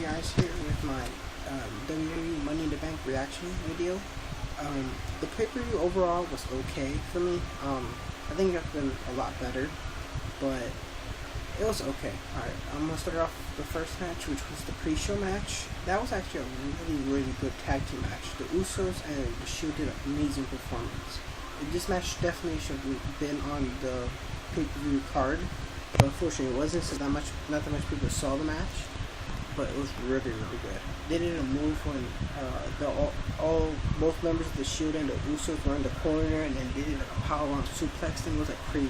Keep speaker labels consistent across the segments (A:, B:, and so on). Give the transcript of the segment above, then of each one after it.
A: guys, here with my WWE Money in the Bank reaction video. The pay-per-view overall was okay for me. I think it could have been a lot better, but it was okay. Alright, I'm going to start off the first match, which was the pre-show match. That was actually a really good tag team match. The Usos and the Shield did an amazing performance. This match definitely should have been on the pay-per-view card, but unfortunately it wasn't, so not that much people saw the match. But it was really good. They did a move when both members of the Shield and the Usos were in the corner, and then they did like a powerbomb suplex thing. It was like crazy.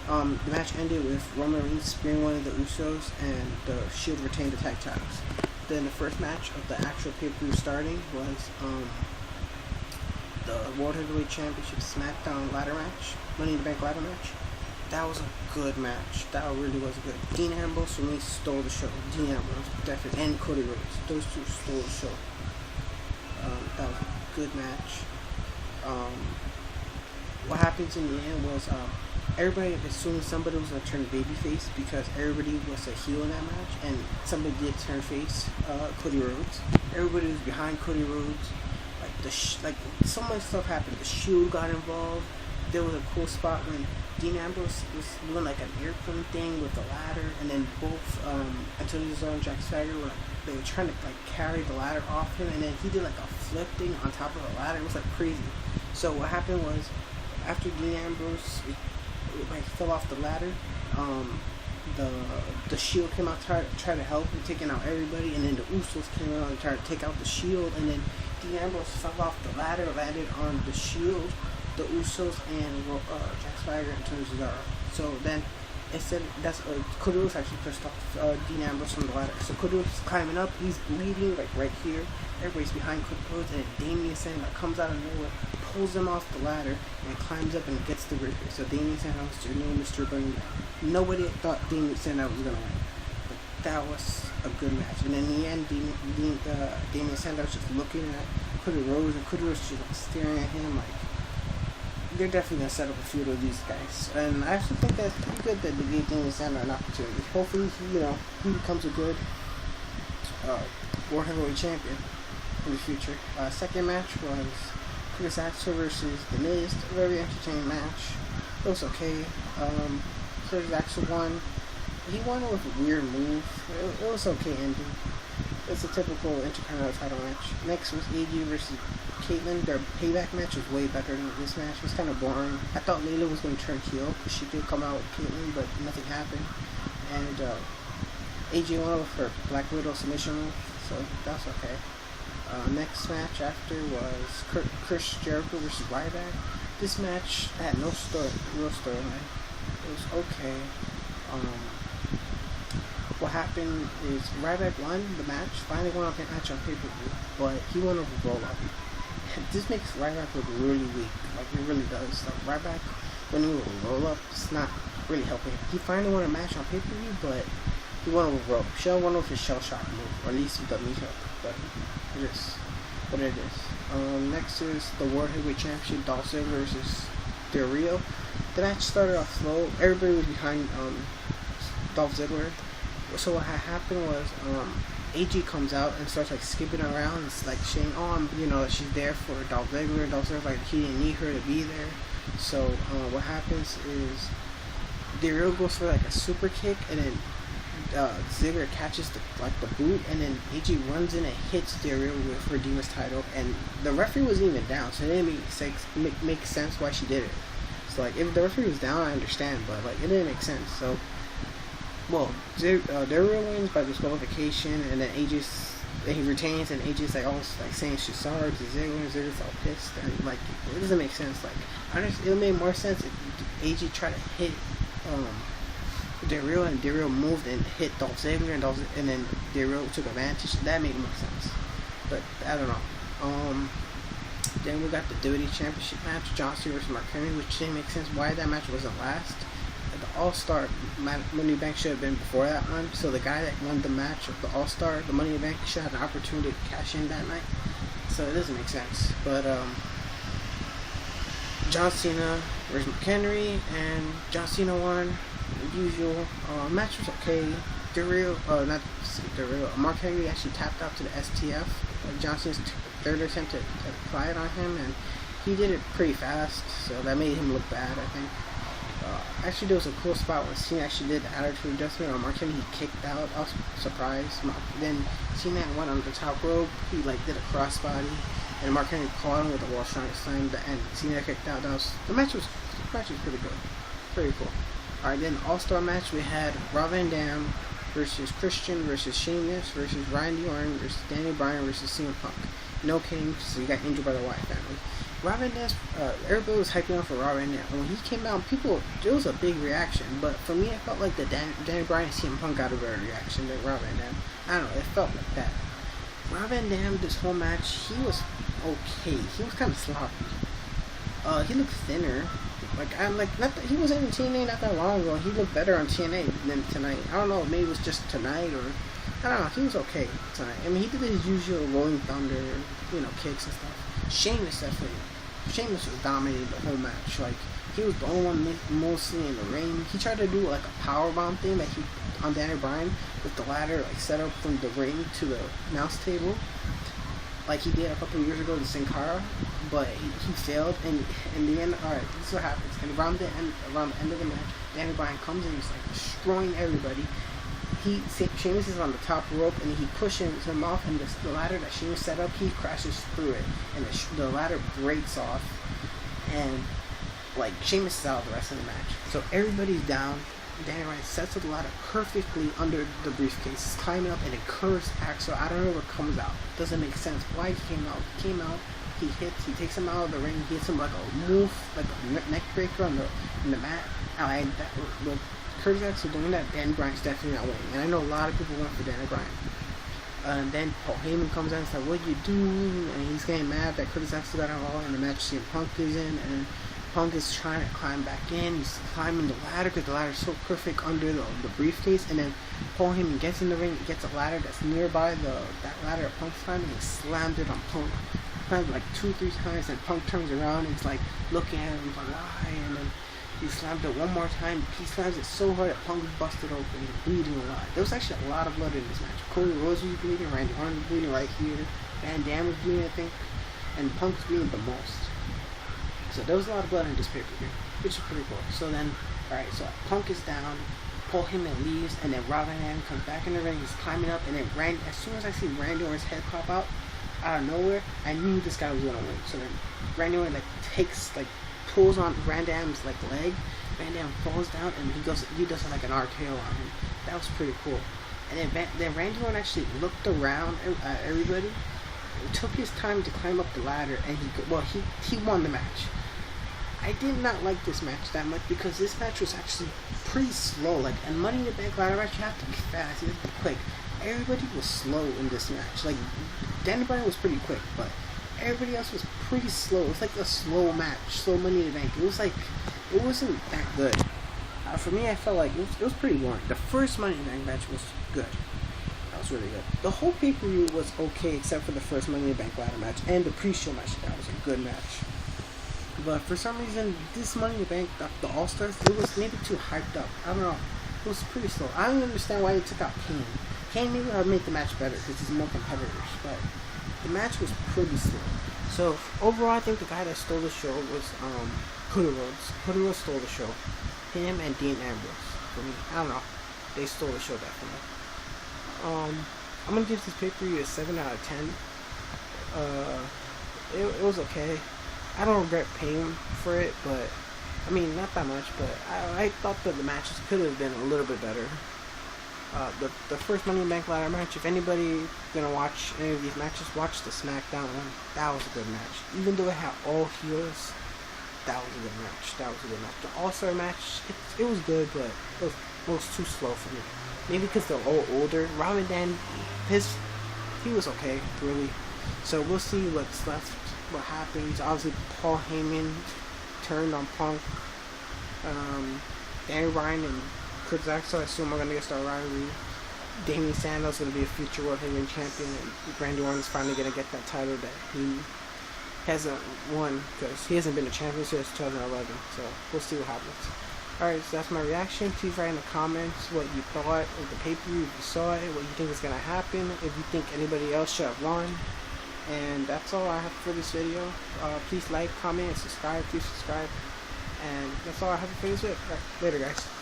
A: The match ended with Roman Reigns spearing one of the Usos, and the Shield retained the tag titles. Then the first match of the actual pay-per-view starting was the World Heavyweight Championship SmackDown ladder match, Money in the Bank ladder match. That was a good match. That really was good. Dean Ambrose for me stole the show. Dean Ambrose, definitely, and Cody Rhodes. Those two stole the show. That was a good match. What happens in the end was everybody assumed somebody was going to turn babyface because everybody was a heel in that match, and somebody did turn face. Cody Rhodes. Everybody was behind Cody Rhodes. Like so much stuff happened. The Shield got involved. There was a cool spot when Dean Ambrose was doing like an airplane thing with the ladder, and then both Antonio Cesaro and Jack Swagger they were trying to like carry the ladder off him, and then he did like a flip thing on top of the ladder. It was like crazy. So what happened was, after Dean Ambrose like fell off the ladder, the Shield came out try to help him, taking out everybody, and then the Usos came out and tried to take out the Shield, and then Dean Ambrose fell off the ladder, landed on the Shield, the Usos, and Jack Swagger and Antonio Cesaro. So then instead, Cody Rhodes actually pushed off Dean Ambrose from the ladder. So Cody Rhodes is climbing up, he's bleeding like right here. Everybody's behind Cody Rhodes, and Damien Sandow comes out of nowhere, pulls him off the ladder, and climbs up and gets the victory. So Damien Sandow is your new Mr. Burning Man. Nobody thought Damien Sandow was gonna win, but that was a good match. And in the end, Damien Sandow was just looking at Cody Rhodes, and Cody Rhodes just like staring at him like. They're definitely going to set up a feud with these guys. And I actually think that's pretty good that they gave Damien Sandow an opportunity. Hopefully, he becomes a good World Heavyweight Champion in the future. Second match was Chris Axel versus The Miz. A very entertaining match. It was okay. Chris Axel won. He won with a weird move. It was okay ending. It's a typical Intercontinental title match. Next was AJ versus Caitlyn. Their payback match was way better than this match. It was kind of boring. I thought Layla was going to turn heel. She did come out with Caitlyn, but nothing happened. And AJ won with her Black Widow submission move, so that's okay. Next match after was Chris Jericho versus Ryback. This match had no real storyline. It was okay. What happened is Ryback won the match, finally won a match on pay-per-view, but he won over roll-up. This makes Ryback look really weak, like it really does. Like Ryback, when he will roll-up, it's not really helping. He finally won a match on pay-per-view, but he won over roll-up. Shell won over his shell shock move, or at least with the knee hook, but it is what it is. Next is the World Heavyweight Championship, Dolph Ziggler versus Del Rio. The match started off slow. Everybody was behind Dolph Ziggler. So what had happened was AJ comes out and starts like skipping around. It's like saying, she's there for Dolph Ziggler. Dolph Ziggler's like he didn't need her to be there. So what happens is Del Rio goes for like a super kick, and then Ziggler catches the boot, and then AJ runs in and hits Del Rio with her Divas title, and the referee wasn't even down, so it didn't make sense why she did it. So like if the referee was down, I understand, but like it didn't make sense. So. Well, Del Rio wins by disqualification, and then he retains, and AJ's like almost like saying she's sorry to Ziggler, and Ziggler's all pissed, and like it doesn't make sense. Like it made more sense if AJ tried to hit Del Rio, and Del Rio moved and hit Dolph Ziggler, and then Del Rio took advantage. That made more sense, but I don't know. Then we got the WWE Championship match, John Cena versus Mark Henry, which didn't make sense why that match wasn't last. The All-Star Money in the Bank should have been before that one, so the guy that won the match of the All-Star, the Money in the Bank, should have an opportunity to cash in that night, so it doesn't make sense. But John Cena versus Mark Henry, and John Cena won, as usual. Match was okay. Mark Henry actually tapped out to the STF. Johnson's third attempt to apply it on him, and he did it pretty fast, so that made him look bad, I think. Actually, there was a cool spot when Cena actually did the attitude adjustment on Mark Henry. He kicked out. I was surprised. Then Cena went on the top rope. He did a crossbody, and Mark Henry caught him with a wall slam, and Cena kicked out. The match was pretty good, pretty cool. All right, then All-Star match, we had Rob Van Dam versus Christian versus Sheamus versus Randy Orton versus Danny Bryan versus CM Punk. No King, so he got injured by the Wyatt family. Rob Van Dam, everybody was hyping up for Rob Van Dam. When he came out, there was a big reaction. But for me, I felt like the Danny Bryan and CM Punk got a better reaction than Rob Van Dam. I don't know, it felt like that. Rob Van Dam, this whole match, he was okay. He was kind of sloppy. He looked thinner. He was in TNA not that long ago. He looked better on TNA than tonight. I don't know, maybe it was just tonight, or I don't know. He was okay tonight. I mean, he did his usual rolling thunder, kicks and stuff. Sheamus was dominating the whole match. Like, he was the only one mostly in the ring. He tried to do like a powerbomb thing on Danny Bryan with the ladder set up from the ring to the announce table, like he did a couple of years ago to Sin Cara, but he failed. And in the end, alright, this is what happens. And around the end of the match, Danny Bryan comes in, he's like destroying everybody. Sheamus is on the top rope, and he pushes him off, and the ladder that Sheamus set up, he crashes through it, and the ladder breaks off, and like Sheamus is out the rest of the match. So everybody's down. Danny Bryan sets up the ladder perfectly under the briefcase, he's climbing up, and it curves Axel. I don't know where it comes out. It doesn't make sense why he came out. He takes him out of the ring, he hits him like a move, like a neck breaker on the mat. The Curtis Axel doing that, Danny Bryan's definitely not winning. And I know a lot of people went for Danny Bryan. And then Paul Heyman comes out and says, "What you doing?" And he's getting mad that Curtis Axel got on all in the match. CM Punk is in, and Punk is trying to climb back in. He's climbing the ladder because the ladder is so perfect under the briefcase. And then Paul Heyman gets in the ring, gets a ladder that's nearby that ladder that Punk's climbing, and he slams it on Punk. Climbs like 2-3 times, and Punk turns around and he's like looking at him, like, why? And then he slammed it one more time. He slams it so hard that Punk busted open. He's bleeding a lot. There was actually a lot of blood in this match. Cody Rhodes was bleeding, Randy Orton was bleeding right here, Van Dam was bleeding, I think, and Punk was bleeding the most. So there was a lot of blood in this pay-per-view, which is pretty cool. So then, alright, so Punk is down, Paul Heyman leaves, and then Rob Van Dam comes back in the ring. He's climbing up, and then as soon as I see Randy Orton's head pop out of nowhere, I knew this guy was gonna win. So then Randy Orton pulls on Van Dam's leg. Van Dam falls down, and he does like an RKO on him. That was pretty cool. And then Randy Orton actually looked around at everybody, took his time to climb up the ladder, and he won the match. I did not like this match that much because this match was actually pretty slow. And Money in the Bank ladder match, you have to be fast, you have to be quick. Everybody was slow in this match. Like, Danny Bryan was pretty quick, but everybody else was pretty slow. It was like a slow match, slow Money in the Bank. It wasn't that good. For me, I felt like it was pretty boring. The first Money in the Bank match was good. That was really good. The whole pay-per-view was okay, except for the first Money in the Bank ladder match and the pre-show match. That was a good match. But for some reason, this Money in the Bank, the All-Stars, it was maybe too hyped up. I don't know. It was pretty slow. I don't understand why they took out Kane. Kane maybe would have made the match better because he's more competitors, but the match was pretty slow. So overall, I think the guy that stole the show was Cody Rhodes. Cody Rhodes stole the show. Him and Dean Ambrose. For me, I don't know. They stole the show definitely. I'm gonna give this pay-per-view a 7 out of 10. It was okay. I don't regret paying for it, but I mean, not that much. But I thought that the matches could have been a little bit better. The first Money in the Bank ladder match, if anybody gonna watch any of these matches, watch the SmackDown one. That was a good match. Even though it had all heels, that was a good match. The All-Star match, it was good, but it was too slow for me. Maybe because they're all older. Rob Van Dam, he was okay, really. So we'll see what's left, what happens. Obviously, Paul Heyman turned on Punk. Danny Bryan and Curtis Axel, I assume, are going to get started rivalry. Damien Sandow is going to be a future World Heavyweight Champion, and Randy Orton is finally going to get that title that he hasn't won because he hasn't been a champion since 2011. So we'll see what happens. Alright, so that's my reaction. Please write in the comments what you thought of the pay-per-view, if you saw it, what you think is going to happen, if you think anybody else should have won. And that's all I have for this video. Please like, comment, and subscribe. Please subscribe. And that's all I have for this video. Alright, later guys.